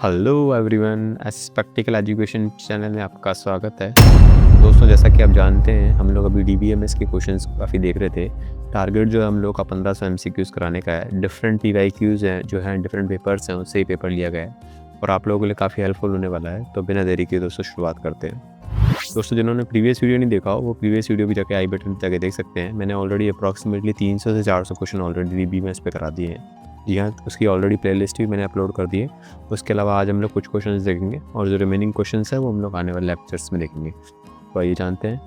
Hello everyone, S practical education channel में आपका स्वागत है। दोस्तों, जैसा कि आप जानते हैं, हम लोग अभी डीबीएमएस के क्वेश्चंस काफ़ी देख रहे थे। टारगेट जो है हम लोग का 1500 एमसीक्यूज़ कराने का है। डिफरेंट पीवाईक्यूज़ हैं जो हैं, डिफरेंट पेपर्स हैं, उससे ही पेपर लिया गया है और आप लोगों के लिए काफ़ी हेल्पफुल होने वाला है। तो बिना देरी के दोस्तों शुरुआत करते हैं। दोस्तों, जिन्होंने प्रीवियस वीडियो नहीं देखा हो, वो प्रीवियस वीडियो भी जाके आई बटन पे जाके देख सकते हैं। मैंने ऑलरेडी अप्रॉक्सीमेटली 300 से 400 क्वेश्चन ऑलरेडी डीबीएमएस पे करा दिए हैं। जी हाँ, उसकी ऑलरेडी प्लेलिस्ट भी मैंने अपलोड कर दी है। उसके अलावा आज हम लोग कुछ क्वेश्चंस देखेंगे और जो रिमेनिंग क्वेश्चंस है वो हम लोग आने वाले लेक्चर्स में देखेंगे। तो आइए जानते हैं,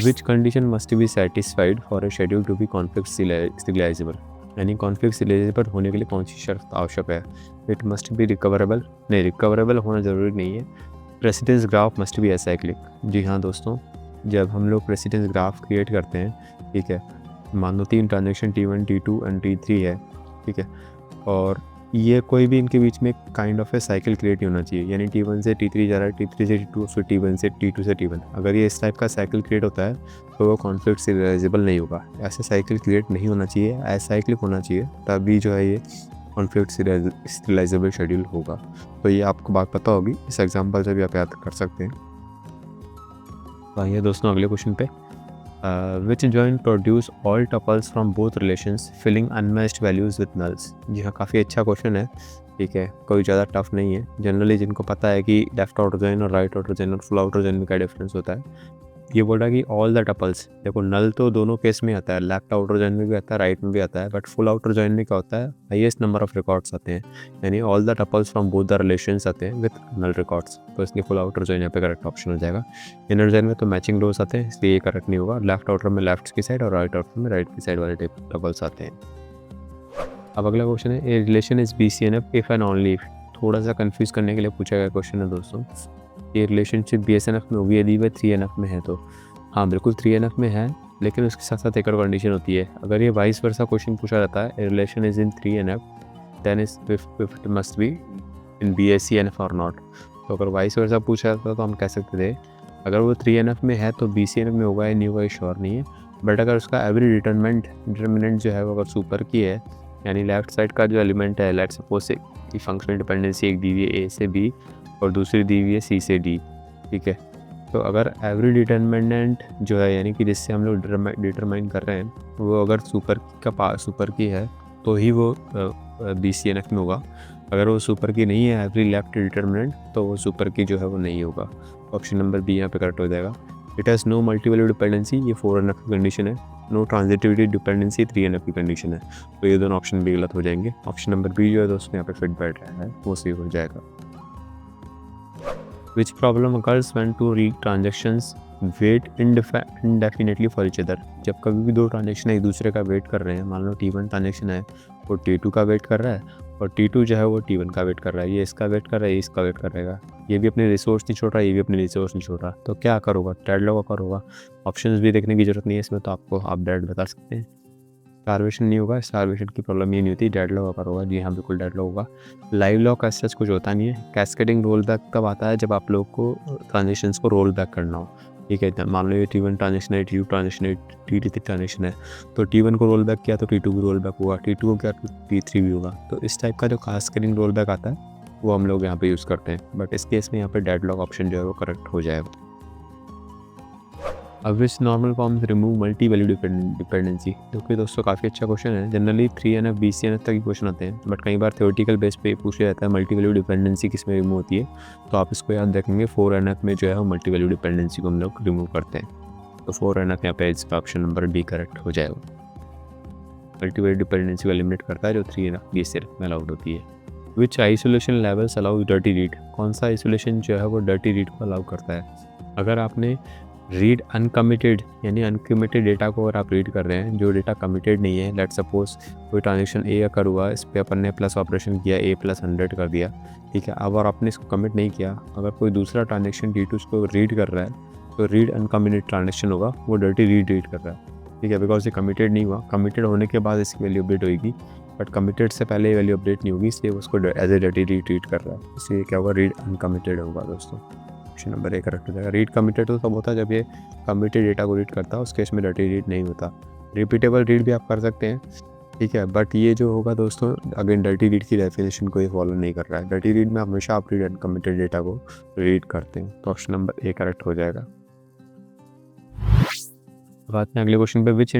which condition must be satisfied for a schedule to be conflict serializable. यानी कॉन्फ्लिक्ट सिग्लाइजेबल होने के लिए कौन सी शर्त आवश्यक है। इट मस्ट बी रिकवरेबल, नहीं रिकवरेबल होना ज़रूरी नहीं है। Precedence graph must be acyclic. जी हाँ दोस्तों, जब हम लोग प्रेसिडेंस ग्राफ क्रिएट करते हैं, ठीक है, मान लो 3 transaction T1 T2 and T3 है, ठीक है, और ये कोई भी इनके बीच में kind of A cycle create नहीं होना चाहिए। यानी T1 से T3 जा रहा है, T3 से T2, फिर T1 से T2 से T1। अगर ये इस टाइप का साइकिल क्रिएट होता है तो वो कॉन्फ्लिक्ट सिग्लाइजेबल नहीं होगा। ऐसे साइकिल क्रिएट नहीं होना चाहिए, एसाइक्लिक होना चाहिए, तभी जो है ये कॉन्फ्लिक्ट सिग्लाइजेबल शेड्यूल होगा। तो ये आपको बात पता होगी, इस एग्जाम्पल से भी आप याद कर सकते हैं। तो आइए दोस्तों अगले क्वेश्चन पे। Which join produce all tuples from both relations filling unmatched values with nulls. जी हाँ, काफ़ी अच्छा क्वेश्चन है, ठीक है, कोई ज़्यादा टफ नहीं है। जनरली जिनको पता है कि लेफ्ट आउटर जॉइन और राइट आउटर जॉइन और फुल आउटर जॉइन में क्या डिफरेंस होता है, ये बोल रहा है कि ऑल द टपल्स। देखो, नल तो दोनों केस में आता है, लेफ्ट आउटर जॉइन में भी आता है, राइट में भी आता है, बट फुल आउटर जॉइन में क्या होता है, हाईएस्ट नंबर ऑफ रिकॉर्ड्स आते हैं। यानी all the tuples from both the relations आते हैं विद नल रिकॉर्ड्स। तो इसलिए फुल आउटर जॉइन यहाँ पे करेक्ट ऑप्शन हो जाएगा। इनर जॉइन में तो मैचिंग रोज आते हैं, इसलिए ये करेक्ट नहीं होगा। लेफ्ट आउटर में लेफ्ट की साइड और राइट आउटर में राइट की साइड वाले टपल्स आते हैं। अब अगला क्वेश्चन है, a relation is BCNF if and only if. थोड़ा सा कंफ्यूज करने के लिए पूछा गया क्वेश्चन है दोस्तों। ये रिलेशनशिप BSNF में होगी यदि वह 3NF में है तो। हाँ बिल्कुल 3NF में है, लेकिन उसके साथ साथ एक और कंडीशन होती है। अगर ये वाइस वर्सा क्वेश्चन पूछा जाता है, relation is in 3NF, then it must be in BSCNF और नॉट। तो अगर वाइस वर्सा पूछा जाता तो हम कह सकते थे अगर वो 3NF में है तो BCNF में होगा या नहीं होगा, ये श्योर नहीं है। बट अगर उसका एवरी डिटर्मिनेंट जो है वो अगर सुपर की है, यानी लेफ्ट साइड का जो एलिमेंट है, लेट्स सपोज से कि फंक्शनल डिपेंडेंसी एक दी हुई है A से B और दूसरी दी हुई है C से D, ठीक है, तो अगर एवरी डिटर्मिनेंट जो है, यानी कि जिससे हम लोग डिटरमाइन कर रहे हैं, वो अगर सुपर की है तो ही वो BCNF में होगा। अगर वो सुपर की नहीं है, एवरी लेफ्ट डिटर्मिनेंट, तो वो सुपर की जो है वो नहीं होगा। ऑप्शन नंबर बी यहाँ पे करेक्ट हो जाएगा। It has no multi value dependency, ये 4NF की कंडीशन है। नो ट्रांजिटिविटी डिपेंडेंसी 3NF की कंडीशन है। तो ये दोनों ऑप्शन भी गलत हो जाएंगे। ऑप्शन नंबर बी जो है दोस्तों यहाँ पे फिट बैठ रहा है, वो सही हो जाएगा। Which problem occurs when two transactions wait indefinitely for each other। जब कभी भी दो ट्रांजेक्शन एक दूसरे का वेट कर रहे हैं, मान लो T1 ट्रांजेक्शन है वो T2 का वेट कर रहा है और T2 जो है वो T1 का वेट कर रहा है, ये इसका वेट कर रहा है, ये इसका वेट कर रहेगा, ये भी अपने रिसोर्स नहीं छोड़ रहा, ये भी अपने रिसोर्स नहीं छोड़ रहा, तो क्या अकर होगा, डेडलॉक अकर होगा। ऑप्शंस भी देखने की जरूरत नहीं है इसमें, तो आपको आप डायरेक्ट बता सकते हैं। स्टारवेशन नहीं होगा, स्टारवेशन की प्रॉब्लम ये नहीं होती, डेडलॉक अगर होगा। जी हाँ बिल्कुल डेडलॉक होगा। लाइव लॉक ऐसा कुछ होता नहीं है। कैस्केडिंग रोल बैक तब आता है जब आप लोग को ट्रांजेक्शन्स को रोल बैक करना हो, ठीक है। मान लो ये T1 ट्रांजेक्शन है, T2 ट्रांजेक्शन है, T3 ट्रांजेक्शन है, तो T1 को रोल बैक किया तो T2 भी रोल बैक होगा, T2 को किया तो T3 भी होगा। तो इस टाइप का जो कैस्केडिंग रोल बैक आता है वो हम लोग यहाँ पे यूज़ करते हैं, बट इस केस में यहाँ पे डेडलॉक ऑप्शन जो है वो करेक्ट हो जाएगा। अब विच normal forms remove multi value dependency. जो कि दोस्तों काफ़ी अच्छा क्वेश्चन है। जनरली 3NF BCNF तक ही क्वेश्चन आते हैं, बट कई बार थ्योरेटिकल बेस पे पूछा जाता है मल्टी वैल्यू डिपेंडेंसी किस में रिमूव होती है। तो आप इसको याद रखेंगे, 4NF में जो है मल्टी वैल्यू डिपेंडेंसी को हम लोग रिमूव करते हैं। तो 4NF यहाँ पे इसका ऑप्शन नंबर B करेक्ट हो जाएगा। मल्टी वैल्यू डिपेंडेंसी को एलिमिनेट करता है जो 3NF BCNF में अलाउड होती है। Which isolation levels allow dirty read. कौन सा आइसोलेशन जो है वो डर्टी रीड को अलाउ करता है। अगर आपने रीड अनकमिटेड यानी अनकमिटेड डेटा को अगर आप रीड कर रहे हैं, जो डेटा कमिटेड नहीं है, लेट्स सपोज कोई ट्रांजेक्शन A अकर हुआ, इस पर अपन ने प्लस ऑपरेशन किया, A+100 कर दिया, ठीक है। अब और आपने इसको कमिट नहीं किया, अगर कोई दूसरा ट्रांजेक्शन T2 इसको रीड कर रहा है तो रीड अनकमिटेड ट्रांजेक्शन होगा, वो डर्टी रीड कर रहा है, ठीक है, बिकॉज ये कमिटेड नहीं हुआ। कमिटेड होने के बाद इसकी वैल्यू अपडेट होगी, बट कमिटेड से पहले वैल्यू अपडेट नहीं होगी, इसलिए उसको एज ए डर्टी रीड कर रहा है, इसलिए क्या होगा, रीड अनकमिटेड होगा दोस्तों। ऑप्शन नंबर A करेक्ट हो जाएगा। रीड कमिटेड तो तब होता है जब ये कमिटेड डेटा को रीड करता है, उस केस में डर्टी रीड नहीं होता। रिपीटेबल रीड भी आप कर सकते हैं, ठीक है। बट ये जो होगा दोस्तों, अगेन डर्टी रीड की डेफिनेशन को ये फॉलो नहीं कर रहा है। डर्टी रीड में हमेशा आप रीड अनकमिटेड डेटा को रीड करते हैं, तो ऑप्शन नंबर ए करेक्ट हो जाएगा। बात में अगले क्वेश्चन पे, which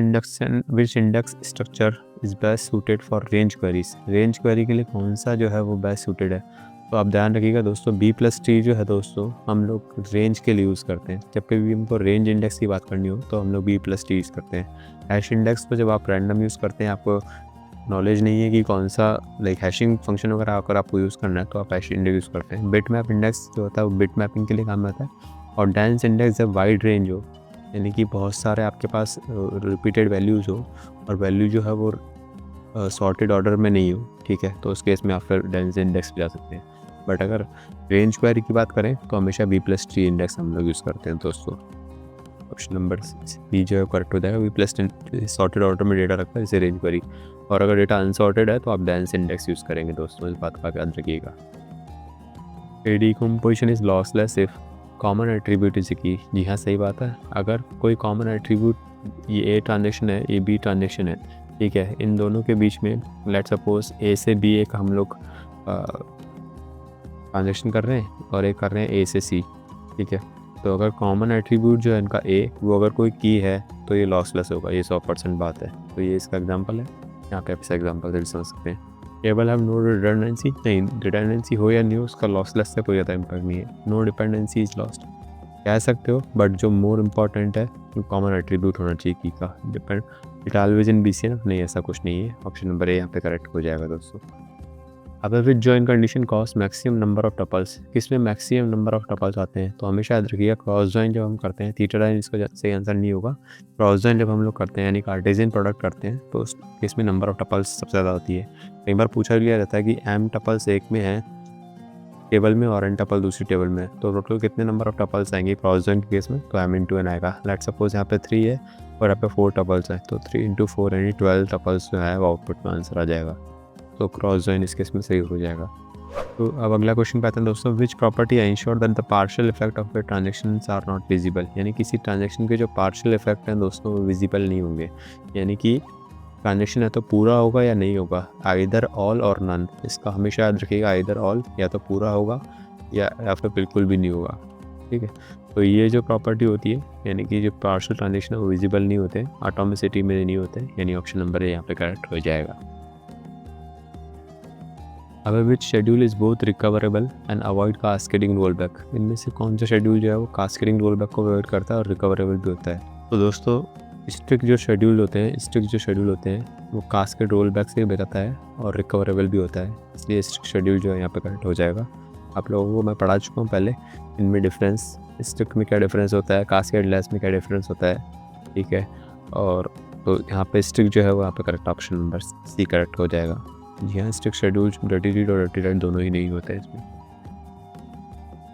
index structure is best suited for range queries. Range query के लिए कौन सा जो है वो बेस्ट सूटेड है? तो आप ध्यान रखिएगा दोस्तों, B+T जो है दोस्तों हम लोग रेंज के लिए यूज़ करते हैं। जब कभी भी हमको रेंज इंडेक्स की बात करनी हो तो हम लोग B+T यूज़ करते हैं। हैश इंडेक्स पर जब आप रैंडम यूज़ करते हैं, आपको नॉलेज नहीं है कि कौन सा हैशिंग फंक्शन वगैरह अगर आपको यूज़ करना है तो आप हैश इंडेक्स यूज़ करते हैं। बिट मैप इंडेक्स जो होता है वो बिट मैपिंग के लिए काम आता है। और डेंस इंडेक्स जब वाइड रेंज हो, यानी कि बहुत सारे आपके पास रिपीटेड वैल्यूज़ हो और वैल्यू जो है वो सॉर्टेड ऑर्डर में नहीं हो, ठीक है, तो उस केस में आप फिर डेंस इंडेक्स पे जा सकते हैं। बट अगर रेंज क्वेरी की बात करें तो हमेशा B+T इंडेक्स हम लोग यूज़ करते हैं दोस्तों। ऑप्शन नंबर बी जो है करेक्ट हो जाएगा। B+T सॉर्टेड ऑर्डर में डेटा रखता है जैसे रेंज क्वेरी, और अगर डेटा अनसॉर्टेड है तो आप डेंस इंडेक्स यूज़ करेंगे दोस्तों, इस बात का याद रखिएगा। Decomposition is lossless if common attribute is की। जी हाँ, सही बात है। अगर कोई कॉमन एट्रीब्यूट, ये ए ट्रांजेक्शन है, ये बी ट्रांजेक्शन है, ठीक है, इन दोनों के बीच में लेट सपोज ए से बी एक हम लोग ट्रांजेक्शन कर रहे हैं और एक कर रहे हैं ए से सी, ठीक है, तो अगर कॉमन एट्रीब्यूट जो है इनका ए, वो अगर कोई की है तो ये लॉसलेस होगा, ये 100% बात है। तो ये इसका एग्जांपल है, यहाँ पे आप इसका एग्जांपल से समझ सकते हैं। केवल हम नो रिडंडेंसी, नहीं रिडंडेंसी हो या नहीं हो, उसका लॉसलेस से कोई ज़्यादा इम्पैक्ट नहीं है। नो डिपेंडेंसी इज लॉस्ट कह सकते हो, बट जो मोर इम्पॉर्टेंट है वो कॉमन एट्रीब्यूट होना चाहिए की का। Depend it always in BCN, नहीं ऐसा कुछ नहीं है। ऑप्शन नंबर ए यहाँ पे करेक्ट हो जाएगा दोस्तों। अब with join condition cost maximum number of tuples, किसमें मैक्सिमम नंबर ऑफ टपल्स आते हैं? तो हमेशा याद रखिएगा क्रॉस जॉइन जब हम करते हैं, थीटा लाइन इसका सही आंसर नहीं होगा। क्रॉस जॉइन जब हम लोग करते हैं यानी कार्टेशियन प्रोडक्ट करते हैं तो उस केस में नंबर ऑफ टपल्स सबसे ज़्यादा होती है। कई बार पूछा लिया जाता है कि m टपल्स एक में है टेबल में और n टपल दूसरी टेबल में, तो टोटल कितने नंबर ऑफ टपल्स आएंगे क्रॉस जॉइन के केस में? तो m × n आएगा। लेट सपोज यहाँ पे 3 है और यहाँ पे 4 टपल्स है, तो 3 × 4 यानी 12 टपल्स जो है वो आउटपुट में आंसर आ जाएगा। तो क्रॉस जॉइन इस केस में सही हो जाएगा। तो अब अगला क्वेश्चन पे आते हैं दोस्तों, which property ensure that the partial effect of the transactions are not visible. यानी किसी ट्रांजेक्शन के जो पार्शियल इफेक्ट हैं दोस्तों वो विजिबल नहीं होंगे। यानी कि ट्रांजेक्शन है तो पूरा होगा या नहीं होगा, आइदर ऑल और नन। इसका हमेशा याद रखिएगा, आइदर ऑल या तो पूरा होगा या फिर बिल्कुल भी नहीं होगा, ठीक है। तो ये जो प्रॉपर्टी होती है, यानी कि जो पार्शियल ट्रांजेक्शन है वो विजिबल नहीं होते, एटॉमिसिटी में नहीं होते, यानी ऑप्शन नंबर ए यहाँ पे करेक्ट हो जाएगा। अब which schedule is both recoverable and avoid cascading rollback. इनमें से कौन सा शेड्यूल जो है वो कास्केडिंग रोलबैक को अवॉइड करता है और रिकवरेबल भी होता है? तो दोस्तों स्ट्रिक्ट जो शेड्यूल होते हैं वो कास्केड रोलबैक से बताता है और रिकवरेबल भी होता है, इसलिए स्ट्रिक्ट शेड्यूल जो है यहाँ पे करेक्ट हो जाएगा। आप लोगों को मैं पढ़ा चुका हूँ पहले, इनमें डिफरेंस, स्ट्रिक्ट में क्या डिफरेंस होता है, कास्केड लेस में क्या डिफरेंस होता है, ठीक है। और तो यहाँ पे स्ट्रिक्ट जो है वो यहाँ पे correct option number C correct हो जाएगा। जी हाँ, स्ट्रिक्ट शेड्यूल डर्टी रीड और डर्टी राइट दोनों ही नहीं होता है इसमें।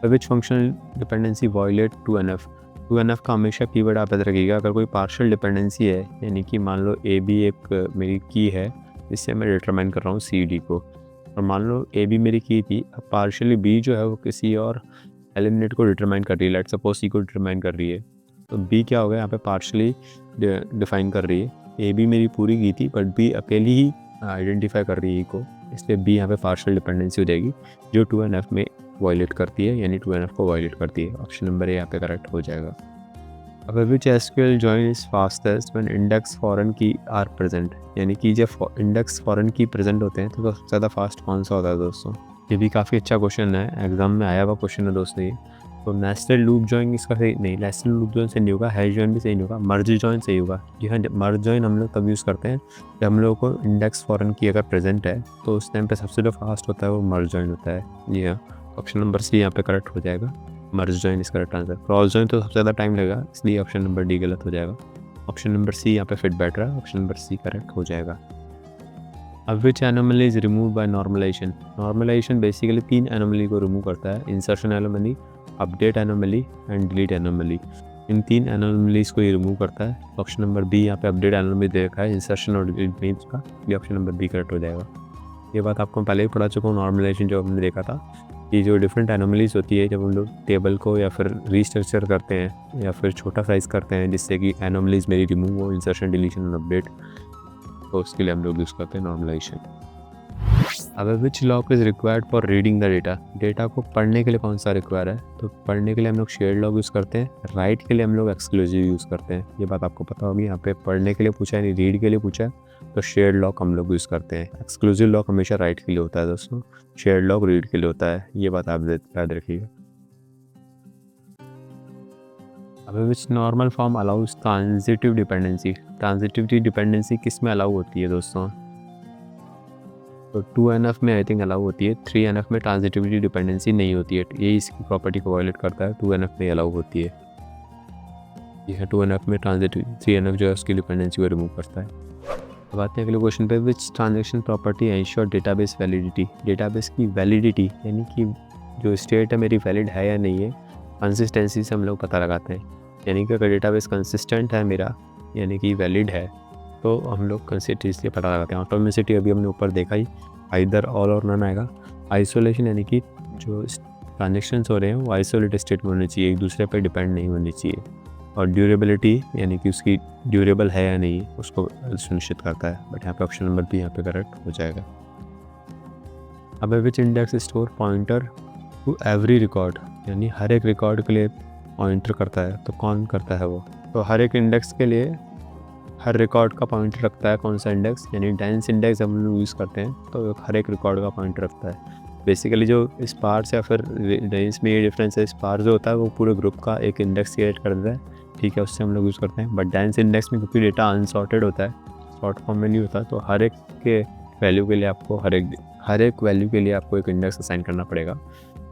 विच functional dependency violet 2NF। 2NF का हमेशा कीवर्ड आप याद रखिएगा। अगर कोई पार्शियल डिपेंडेंसी है, यानी कि मान लो AB एक मेरी की है जिससे मैं डिटरमाइन कर रहा हूँ CD को, और मान लो AB मेरी की थी, अब पार्शियली B जो है वो किसी और एलिमिनेट को डिटरमाइन कर रही है, लेट सपोज C को डिटरमाइन कर रही है, तो B क्या होगा यहाँ पे पार्शियली डिफाइन कर रही है। AB मेरी पूरी की थी बट B अकेली ही आइडेंटिफाई कर रही है को, इसलिए B यहाँ पे पार्शियल डिपेंडेंसी हो जाएगी जो 2NF में वायलेट करती है, यानी 2NF को वायलेट करती है। ऑप्शन नंबर ए यहाँ पे करेक्ट हो जाएगा। अब विच SQL join is fastest when index foreign की आर प्रेजेंट। यानी कि जब इंडेक्स फॉरेन की प्रेजेंट होते हैं तो सबसे ज़्यादा फास्ट कौन सा होता है दोस्तों? ये भी काफ़ी अच्छा क्वेश्चन है, एग्जाम में आया हुआ क्वेश्चन है दोस्तों ये। तो नेस्टेड लूप जॉइन इसका सही नहीं, नेस्टेड लूप जॉइन सही नहीं होगा, हैश जॉइन भी सही नहीं होगा, मर्ज जॉइन सही होगा। जी हाँ, मर्ज जॉइन हम लोग तब यूज़ करते हैं जब हम लोगों को इंडेक्स फॉरेन की अगर प्रेजेंट है तो उस टाइम पे सबसे जो फास्ट होता है वो मर्ज जॉइन होता है। जी हाँ, ऑप्शन नंबर सी यहाँ पे करेक्ट हो जाएगा, मर्ज जॉइन इस करेक्ट आंसर। क्रॉस जॉइन तो सबसे ज़्यादा टाइम लगेगा, इसलिए ऑप्शन नंबर डी गलत हो जाएगा। ऑप्शन नंबर सी यहाँ पे फिट बैठ रहा है, ऑप्शन नंबर सी करेक्ट हो जाएगा। अब which anomaly is remove by normalization. Normalization basically 3 anomaly को रिमूव करता है, insertion anomaly, update anomaly and delete anomaly. इन 3 एनोमलीज को ये रिमूव करता है। ऑप्शन नंबर बी यहाँ पे अपडेट एनोमली दे रखा है, इंसर्शन और डिलीट मीन्स का, ये ऑप्शन नंबर बी करेक्ट हो जाएगा। ये बात आपको पहले ही पढ़ा चुका हूँ, नॉर्मलाइजेशन जो हमने देखा था कि जो डिफरेंट एनोमलीज होती है जब हम लोग टेबल को या फिर रीस्ट्रक्चर करते हैं या फिर छोटा साइज़ करते हैं जिससे कि एनोमलीज मेरी रिमूव हो, इंसर्शन डिलीशन और अपडेट, तो उसके लिए हम लोग यूज़ करते हैं नॉर्मलाइजेशन। अब which lock is required for reading the data को पढ़ने के लिए कौन सा रिक्वायर है? तो पढ़ने के लिए हम लोग शेयर्ड लॉक यूज़ करते हैं, राइट के लिए हम लोग एक्सक्लूसिव यूज़ करते हैं। ये बात आपको पता होगी, यहाँ पे पढ़ने के लिए पूछा है नहीं रीड के लिए पूछा है, तो शेयर्ड लॉक हम लोग यूज़ करते हैं। एक्सक्लूसिव लॉक हमेशा राइट के लिए होता है दोस्तों, शेयर्ड लॉक रीड के लिए होता है, ये बात आप याद रखिएगा। अब विच normal form allows transitive dependency, transitivity dependency किस में अलाउ होती है दोस्तों? तो 2NF में आई थिंक अलाउ होती है, 3NF में ट्रांजिटिविटी डिपेंडेंसी नहीं होती है, ये इसकी प्रॉपर्टी को वायलेट करता है। 2NF में अलाउ होती है, ये है 2NF में ट्रांजिटिव, 3NF जो है उसकी डिपेंडेंसी को रिमूव करता है। अब आते हैं अगले क्वेश्चन पे, which transaction property ensure database validity, database की वैलिडिटी यानी कि जो स्टेट है मेरी वैलिड है या नहीं है, कंसिस्टेंसी से हम लोग पता लगाते हैं। यानी कि अगर डेटाबेस कंसिस्टेंट है मेरा यानी कि वैलिड है तो हम लोग कंसिस्टेंसी पता लगाते हैं। ऑटोमेसिटी अभी हमने ऊपर देखा ही, आइदर ऑल और नन आएगा। आइसोलेशन यानी कि जो ट्रांजेक्शन्स हो रहे हैं वो आइसोलेट स्टेट में होने चाहिए, एक दूसरे पर डिपेंड नहीं होनी चाहिए। और ड्यूरेबिलिटी यानी कि उसकी ड्यूरेबल है या नहीं उसको सुनिश्चित करता है। बट यहाँ पे ऑप्शन नंबर भी यहाँ पे करेक्ट हो जाएगा। अब which index store pointer to every record, यानी हर एक रिकॉर्ड के लिए पॉइंटर करता है, तो कौन करता है वो? तो हर एक इंडेक्स के लिए हर रिकॉर्ड का पॉइंटर रखता है कौन सा इंडेक्स, यानी डेंस इंडेक्स हम लोग यूज़ करते हैं तो हर एक रिकॉर्ड का पॉइंटर रखता है। बेसिकली जो स्पार्स या फिर डेंस में ये डिफरेंस है, स्पार्स जो होता है वो पूरे ग्रुप का एक इंडेक्स क्रिएट कर देता है, ठीक है, उससे हम लोग यूज़ करते हैं। बट डेंस इंडेक्स में क्योंकि डेटा अनसॉर्टेड होता है, शॉर्ट फॉर्म में नहीं होता, तो हर एक के वैल्यू के लिए आपको हर एक वैल्यू के लिए आपको एक इंडेक्स असाइन करना पड़ेगा।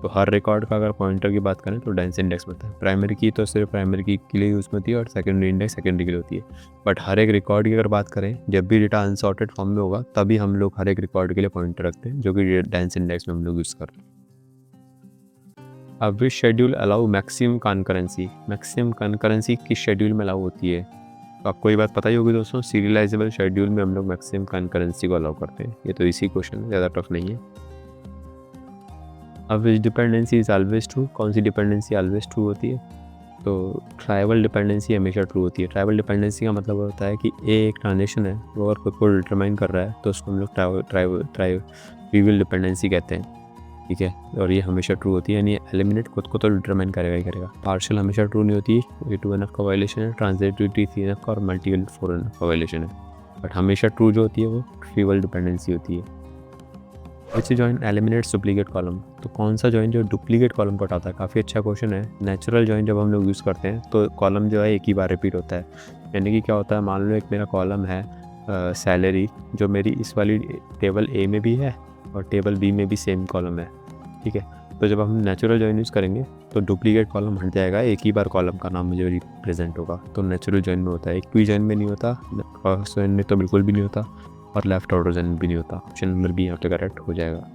तो हर रिकॉर्ड का अगर पॉइंटर की बात करें तो डेंस इंडेक्स होता है। प्राइमरी की तो सिर्फ प्राइमरी की के लिए यूज़ में होती है और सेकेंडरी इंडेक्स सेकेंडरी के लिए होती है। बट हर एक रिकॉर्ड की अगर बात करें, जब भी डेटा अनसॉर्टेड फॉर्म में होगा तभी हम लोग हर एक रिकॉर्ड के लिए पॉइंटर रखते हैं, जो कि डेंस इंडेक्स में हम लोग यूज़ करते हैं। अब which schedule allow maximum concurrency, maximum concurrency किस शेड्यूल में अलाउ होती है? तो आपको ये बात पता ही होगी दोस्तों, सीरियलाइजेबल शेड्यूल में हम लोग मैक्सिमम कॉन्करेंसी को अलाउ करते हैं। ये तो इसी क्वेश्चन है, ज़्यादा टफ नहीं है। अब विच डिपेंडेंसी इज़ ऑलवेज ट्रू, कौन सी डिपेंडेंसी ऑलवेज ट्रू होती है? तो ट्राइवल डिपेंडेंसी हमेशा ट्रू होती है। ट्राइवल डिपेंडेंसी का मतलब होता है कि एक ट्रांजेक्शन है वो अगर कोई को डिटरमाइन कर रहा है तो उसको हम लोग ट्राइवल डिपेंडेंसी कहते हैं, ठीक है। और ये हमेशा ट्रू होती है, यानी एलिमिनेट खुद को तो डिटरमाइन करेगा ही करेगा। पार्शियल हमेशा ट्रू नहीं होती, ये 2NF का वायलेशन है, ट्रांजिटिविटी 3NF का और मल्टीपल 4NF का वायलेशन है। बट हमेशा ट्रू जो होती है वो ट्राइवल डिपेंडेंसी होती है। Which join eliminates duplicate column, तो कौन सा जॉइन जो डुप्लीकेट कॉलम को हटाता है? काफ़ी अच्छा क्वेश्चन है। नेचुरल जॉइन जब हम लोग यूज़ करते हैं तो कॉलम जो है एक ही बार रिपीट होता है। यानी कि क्या होता है, मान लो एक मेरा कॉलम है सैलरी, जो मेरी इस वाली टेबल ए में भी है और टेबल बी में भी सेम कॉलम है, ठीक है। तो जब हम नेचुरल जॉइन यूज़ करेंगे तो डुप्लीकेट कॉलम हट जाएगा, एक ही बार कॉलम का नाम मुझे रिप्रेजेंट होगा। तो नेचुरल जॉइन में होता है, एक भी जॉइन में नहीं होता, फर्स्ट जॉइन में तो बिल्कुल भी नहीं होता और लेफ्ट ऑर्डर जॉइन भी नहीं होता। ऑप्शन नंबर भी यहाँ पे करेक्ट हो जाएगा।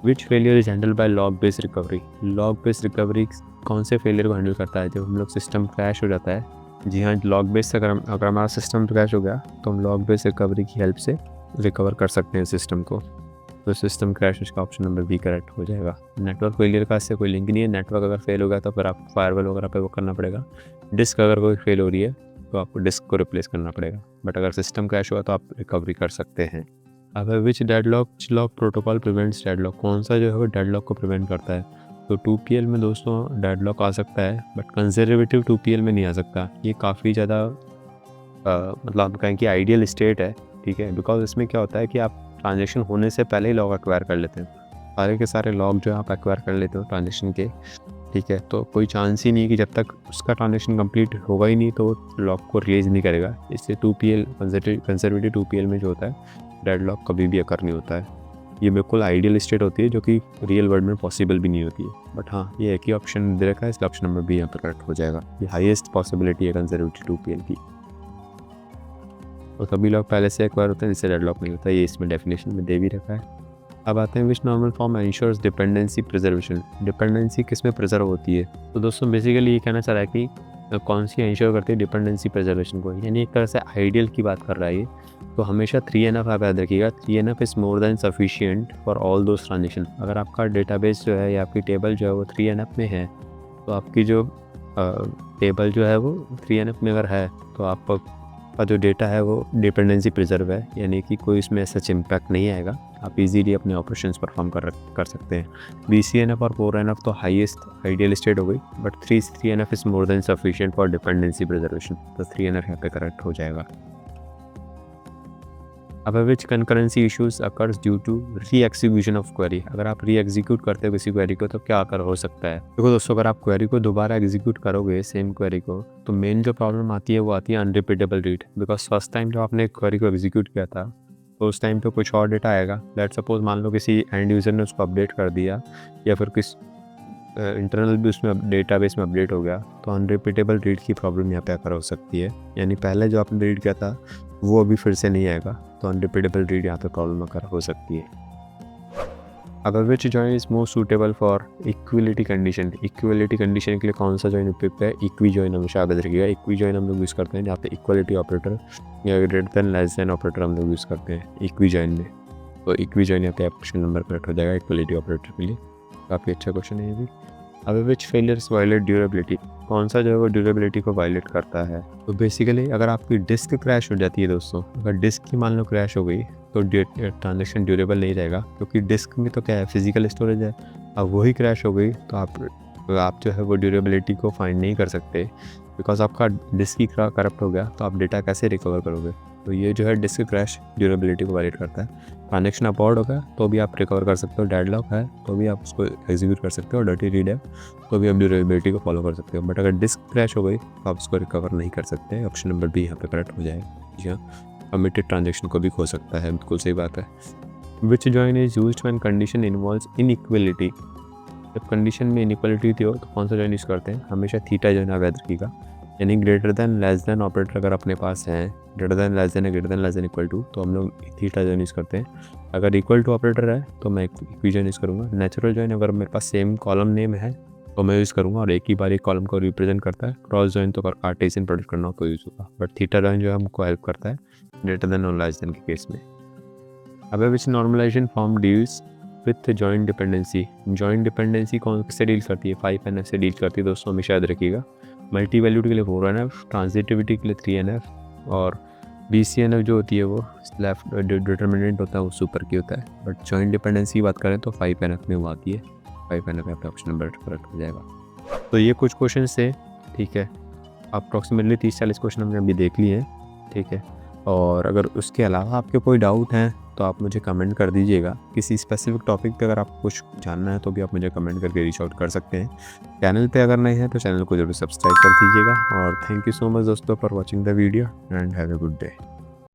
Which failure is handle by log based recovery, log based recovery कौन से फेलियर को हैंडल करता है? जब हम लोग सिस्टम क्रैश हो जाता है, जी हाँ, लॉग बेस्ड अगर हमारा सिस्टम क्रैश हो गया तो हम लॉग बेस्ड रिकवरी की हेल्प से रिकवर कर सकते हैं सिस्टम को। तो सिस्टम क्रैश इसका ऑप्शन नंबर भी करेक्ट हो जाएगा। नेटवर्क फेलियर का इससे कोई लिंक नहीं है, नेटवर्क अगर फेल हो गया तो फिर आपको फायरवॉल वगैरह पे वो करना पड़ेगा। डिस्क अगर कोई फेल हो रही है तो आपको डिस्क को रिप्लेस करना पड़ेगा। बट अगर सिस्टम क्रैश हुआ तो आप रिकवरी कर सकते हैं। अब विच डेडलॉक प्रोटोकॉल प्रिवेंट्स डेडलॉक, कौन सा जो है वो डेडलॉक को प्रिवेंट करता है? तो 2PL में दोस्तों डेडलॉक आ सकता है, बट कंजर्वेटिव 2PL में नहीं आ सकता। ये काफ़ी ज़्यादा मतलब आप कहें कि आइडियल स्टेट है, ठीक है। बिकॉज इसमें क्या होता है कि आप ट्रांजेक्शन होने से पहले ही लॉग एक्वायर कर लेते हैं, सारे के सारे लॉग जो है आप एक्वायर कर लेते हो ट्रांजेक्शन के, ठीक है। तो कोई चांस ही नहीं कि जब तक उसका ट्रांजेक्शन कंप्लीट होगा ही नहीं तो लॉग को रिलीज नहीं करेगा। इससे 2PL कंजर्वेटिव 2PL में जो होता है डेडलॉक कभी भी अकर नहीं होता है। ये बिल्कुल आइडियल स्टेट होती है जो कि रियल वर्ल्ड में पॉसिबल भी नहीं होती है। बट हाँ, ये एक ही ऑप्शन दे रखा है, इसलिए ऑप्शन नंबर भी यहाँ पर करेक्ट हो जाएगा। ये हाईएस्ट पॉसिबिलिटी है कंजर्वेटिव 2PL की। और सभी लोग पहले से एक्वायर होते हैं जिससे डेडलॉक नहीं होता, ये इसमें डेफिनेशन में दे भी रखा है। अब आते हैं विच normal form ensures dependency preservation, dependency किस में प्रिजर्व होती है? तो दोस्तों बेसिकली ये कहना चाह रहा है कि कौन सी एंश्योर करती है डिपेंडेंसी प्रिजर्वेशन को, यानी एक तरह से आइडियल की बात कर रहा है ये। तो हमेशा 3NF आप याद रखिएगा, 3NF is more than sufficient for all those transaction. अगर आपका डेटाबेस जो है या आपकी टेबल जो है वो 3NF में है तो आपकी जो टेबल जो है वो 3NF में अगर है तो आप आपका जो डेटा है वो डिपेंडेंसी प्रिजर्व है, यानी कि कोई इसमें सच इम्पैक्ट नहीं आएगा। आप इजीली अपने ऑपरेशंस परफॉर्म कर सकते हैं। BCNF और 4NF तो हाईएस्ट आइडियल स्टेट हो गई, but 3NF is more than sufficient for dependency preservation, तो 3NF यहाँ पे करेक्ट हो जाएगा। अब which concurrency issues occurs due to re execution of query. अगर आप री एग्जीक्यूट करते हो किसी क्वेरी को तो क्या कर हो सकता है। देखो दोस्तों, अगर आप क्वेरी को दोबारा एग्जीक्यूट करोगे सेम क्वेरी को, तो मेन जो प्रॉब्लम आती है वो आती है unrepeatable read. Because first time जब आपने क्वेरी को एग्जीक्यूट किया था तो उस टाइम पे कुछ और डेटा आएगा। लेट सपोज मान लो किसी एंड यूज़र ने उसको अपडेट कर दिया, या फिर किस इंटरनल भी उसमें डेटाबेस में अपडेट हो गया, तो अनरिपीटेबल रीड की प्रॉब्लम यहाँ पे आकर हो सकती है। यानी पहले जो आपने रीड किया था वो अभी फिर से नहीं आएगा, तो अनरिपीटेबल रीड यहाँ पे प्रॉब्लम आकर हो सकती है। अब which join is most suitable for equality condition. Equality condition के लिए कौन सा जॉइन उपयुक्त है? इक्वी जॉइन हमेशा याद रखिएगा। इक्वी जॉइन हम लोग यूज़ करते हैं जहाँ पे इक्वलिटी ऑपरेटर या greater than less than operator हम लोग यूज़ करते हैं इक्वी जॉइन में। तो इक्वी जॉइन यहाँ पे क्वेश्चन नंबर करेक्ट हो जाएगा इक्वलिटी ऑपरेटर के लिए। काफ़ी अच्छा क्वेश्चन है ये भी। अब विच फेलियर्स वायलेट ड्यूरेबिलिटी। कौन सा जो है वो ड्यूरेबिलिटी को वायलेट करता है? तो बेसिकली अगर आपकी डिस्क क्रैश हो जाती है दोस्तों, अगर डिस्क की मान लो क्रैश हो गई तो ट्रांजेक्शन ड्यूरेबल नहीं रहेगा, क्योंकि डिस्क में तो क्या है, फिजिकल स्टोरेज है। अब वही क्रैश हो गई तो आप जो है वो ड्यूरेबिलिटी को फाइंड नहीं कर सकते, बिकॉज आपका डिस्क ही करप्ट हो गया, तो आप डेटा कैसे रिकवर करोगे। तो ये जो है डिस्क क्रैश ड्यूरेबिलिटी को वायलेट करता है। ट्रांजेक्शन अबॉर्ड हो गया तो भी आप रिकवर कर सकते हो, डेडलॉक है तो भी आप उसको एग्जीक्यूट कर सकते हो, डर्टी रीड है तो भी आप ड्यूरेबिलिटी को फॉलो कर सकते हो। बट अगर डिस्क क्रैश हो गई तो आप उसको रिकवर नहीं कर सकते। ऑप्शन नंबर बी यहाँ पे करेक्ट हो जाएगा। जी हाँ, कमिटेड ट्रांजेक्शन को भी खो सकता है, बिल्कुल सही बात है। Which join is used when condition involves inequality. जब कंडीशन में इनइक्वलिटी होती हो तो कौन सा जॉइन यूज़ करते हैं? हमेशा थीटा जॉइन आप याद रखिएगा। यानी greater than less than operator अगर अपने पास है, ग्रेटर देन लेस देन है, greater than less than equal to, तो हम लोग थीटा जॉइन यूज़ करते हैं। अगर इक्वल टू ऑपरेटर है तो मैं इक्वी जॉइन यूज़ करूँगा। नेचुरल जॉइन अगर मेरे पास सेम कॉलम नेम है तो मैं यूज़ करूँगा और एक ही बार एक कॉलम को रिप्रेजेंट करता है। क्रॉस जॉइन तो कार्टेशियन प्रोडक्ट करना हो तो यूज़ होगा, बट थीटा जॉइन जो है हमको हेल्प करता है ग्रेटर देन और लेस देन के केस में। अब which normalization form deals with joint dependency. Joint dependency कौन से डील करती है? 5NF से डील करती है दोस्तों, हमेशा याद रखिएगा। मल्टी वैल्यूड के लिए 4NF, ट्रांजिटिविटी के लिए 3NF, और BCNF जो होती है वो लेफ्ट डिटर्मिनेंट होता है, वो सुपर की होता है। बट जॉइंट डिपेंडेंसी की बात करें तो 5NF में वो आती है। 5NF पे ऑप्शन नंबर करेक्ट हो जाएगा। तो ये कुछ क्वेश्चन से, ठीक है, अप्रॉक्सीमेटली 30-40 क्वेश्चन हमने अभी देख लिए हैं, ठीक है। और अगर उसके अलावा आपके कोई डाउट हैं तो आप मुझे कमेंट कर दीजिएगा। किसी स्पेसिफिक टॉपिक पे अगर आपको कुछ जानना है तो भी आप मुझे कमेंट करके रीच आउट कर सकते हैं। चैनल पे अगर नहीं है तो चैनल को जरूर सब्सक्राइब कर दीजिएगा। और थैंक यू सो मच दोस्तों for watching the video and have a good day.